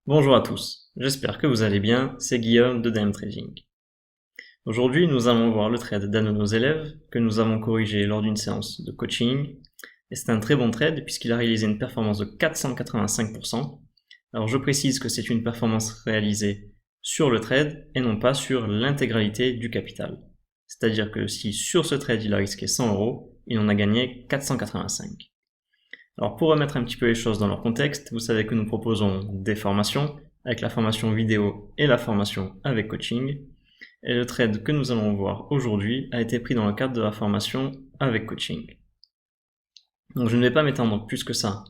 Bonjour à tous, j'espère que vous allez bien, c'est Guillaume de DM Trading. Aujourd'hui, nous allons voir le trade d'un de nos élèves que nous avons corrigé lors d'une séance de coaching. Et c'est un très bon trade puisqu'il a réalisé une performance de 485%. Alors je précise que c'est une performance réalisée sur le trade et non pas sur l'intégralité du capital. C'est-à-dire que si sur ce trade il a risqué 100 €, il en a gagné 485. Alors pour remettre un petit peu les choses dans leur contexte, vous savez que nous proposons des formations, avec la formation vidéo et la formation avec coaching. Et le trade que nous allons voir aujourd'hui a été pris dans le cadre de la formation avec coaching. Donc je ne vais pas m'étendre plus que ça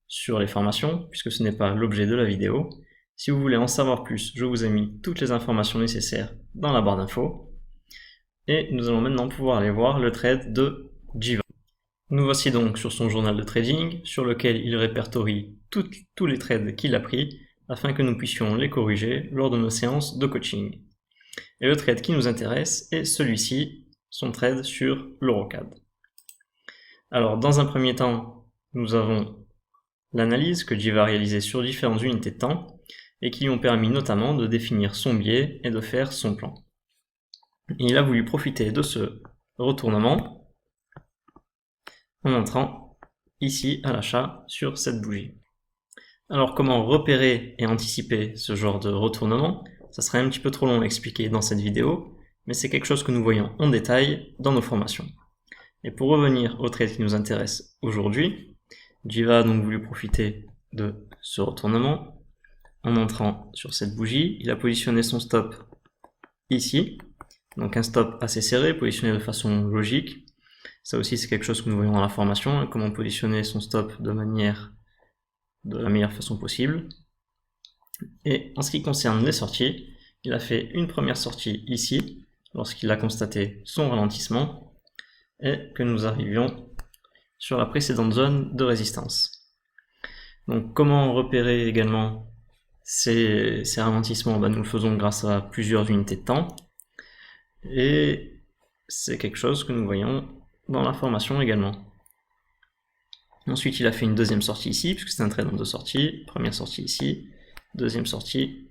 sur les formations, puisque ce n'est pas l'objet de la vidéo. Si vous voulez en savoir plus, je vous ai mis toutes les informations nécessaires dans la barre d'infos. Et nous allons maintenant pouvoir aller voir le trade de Jiva. Nous voici donc sur son journal de trading, sur lequel il répertorie tous les trades qu'il a pris, afin que nous puissions les corriger lors de nos séances de coaching. Et le trade qui nous intéresse est celui-ci, son trade sur l'Eurocad. Alors dans un premier temps, nous avons l'analyse que Jiva a réalisée sur différentes unités de temps, et qui lui ont permis notamment de définir son biais et de faire son plan. Et il a voulu profiter de ce retournement en entrant ici à l'achat sur cette bougie. Alors comment repérer et anticiper ce genre de retournement? Ça serait un petit peu trop long à expliquer dans cette vidéo, mais c'est quelque chose que nous voyons en détail dans nos formations. Et pour revenir au trade qui nous intéresse aujourd'hui, Jiva a donc voulu profiter de ce retournement en entrant sur cette bougie. Il a positionné son stop ici, donc un stop assez serré, positionné de façon logique. Ça aussi, c'est quelque chose que nous voyons dans la formation, comment positionner son stop de la meilleure façon possible. Et en ce qui concerne les sorties, il a fait une première sortie ici, lorsqu'il a constaté son ralentissement, et que nous arrivions sur la précédente zone de résistance. Donc comment repérer également ces ralentissements? Nous le faisons grâce à plusieurs unités de temps, et c'est quelque chose que nous voyons dans la formation également. Ensuite, il a fait une deuxième sortie ici, puisque c'est un trade en deux sorties. Première sortie ici, deuxième sortie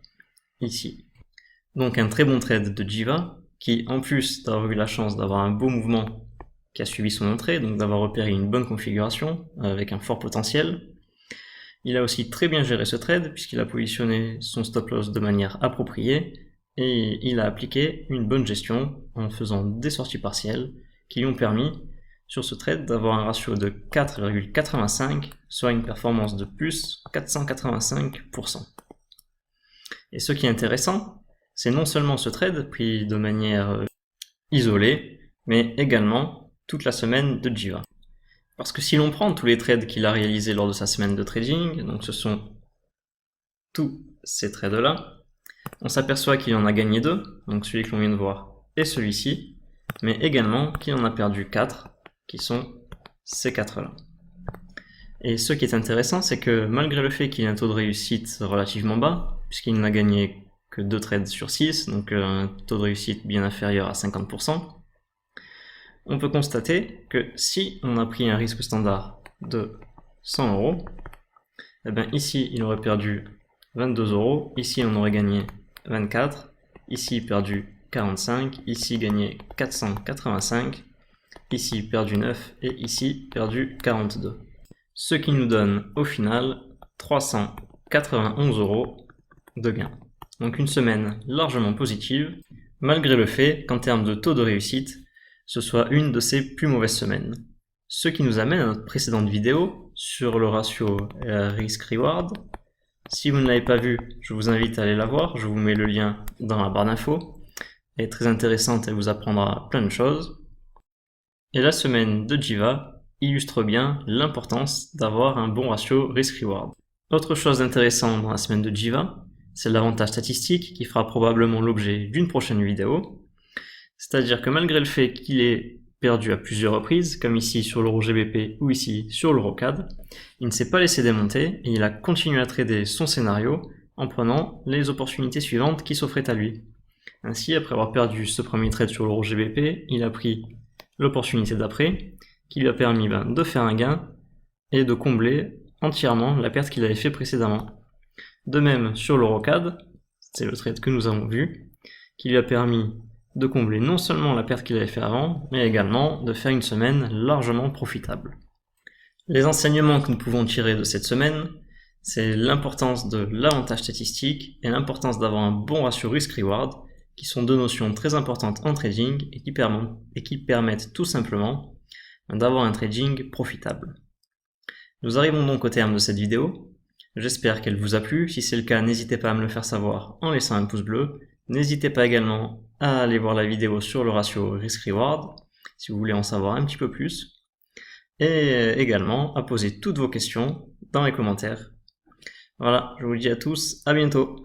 ici. Donc un très bon trade de Jiva, qui en plus d'avoir eu la chance d'avoir un beau mouvement qui a suivi son entrée, donc d'avoir repéré une bonne configuration avec un fort potentiel, il a aussi très bien géré ce trade, puisqu'il a positionné son stop loss de manière appropriée, et il a appliqué une bonne gestion en faisant des sorties partielles, qui lui ont permis, sur ce trade, d'avoir un ratio de 4,85, soit une performance de plus 485%. Et ce qui est intéressant, c'est non seulement ce trade pris de manière isolée, mais également toute la semaine de Jiva. Parce que si l'on prend tous les trades qu'il a réalisés lors de sa semaine de trading, donc ce sont tous ces trades-là, on s'aperçoit qu'il en a gagné 2, donc celui que l'on vient de voir et celui-ci, mais également qu'il en a perdu 4, qui sont ces 4-là. Et ce qui est intéressant, c'est que malgré le fait qu'il ait un taux de réussite relativement bas, puisqu'il n'a gagné que 2 trades sur 6, donc un taux de réussite bien inférieur à 50%, on peut constater que si on a pris un risque standard de 100 €, et bien ici il aurait perdu 22 €, ici on aurait gagné 24, ici perdu 45, ici gagné 485, ici perdu 9 et ici perdu 42. Ce qui nous donne au final 391 € de gain. Donc une semaine largement positive, malgré le fait qu'en termes de taux de réussite, ce soit une de ses plus mauvaises semaines. Ce qui nous amène à notre précédente vidéo sur le ratio risk-reward. Si vous ne l'avez pas vue, je vous invite à aller la voir, je vous mets le lien dans la barre d'infos. Elle est très intéressante, elle vous apprendra plein de choses. Et la semaine de Jiva illustre bien l'importance d'avoir un bon ratio risk-reward. Autre chose intéressante dans la semaine de Jiva, c'est l'avantage statistique qui fera probablement l'objet d'une prochaine vidéo. C'est-à-dire que malgré le fait qu'il ait perdu à plusieurs reprises, comme ici sur l'euro GBP ou ici sur l'Eurocad, il ne s'est pas laissé démonter et il a continué à trader son scénario en prenant les opportunités suivantes qui s'offraient à lui. Ainsi, après avoir perdu ce premier trade sur l'euro GBP, il a pris l'opportunité d'après, qui lui a permis de faire un gain et de combler entièrement la perte qu'il avait fait précédemment. De même sur l'Eurocad, c'est le trade que nous avons vu, qui lui a permis de combler non seulement la perte qu'il avait fait avant, mais également de faire une semaine largement profitable. Les enseignements que nous pouvons tirer de cette semaine, c'est l'importance de l'avantage statistique et l'importance d'avoir un bon ratio risk-reward, qui sont deux notions très importantes en trading et qui permettent tout simplement d'avoir un trading profitable. Nous arrivons donc au terme de cette vidéo. J'espère qu'elle vous a plu. Si c'est le cas, n'hésitez pas à me le faire savoir en laissant un pouce bleu. N'hésitez pas également à aller voir la vidéo sur le ratio risk-reward, si vous voulez en savoir un petit peu plus. Et également à poser toutes vos questions dans les commentaires. Voilà, je vous dis à tous, à bientôt.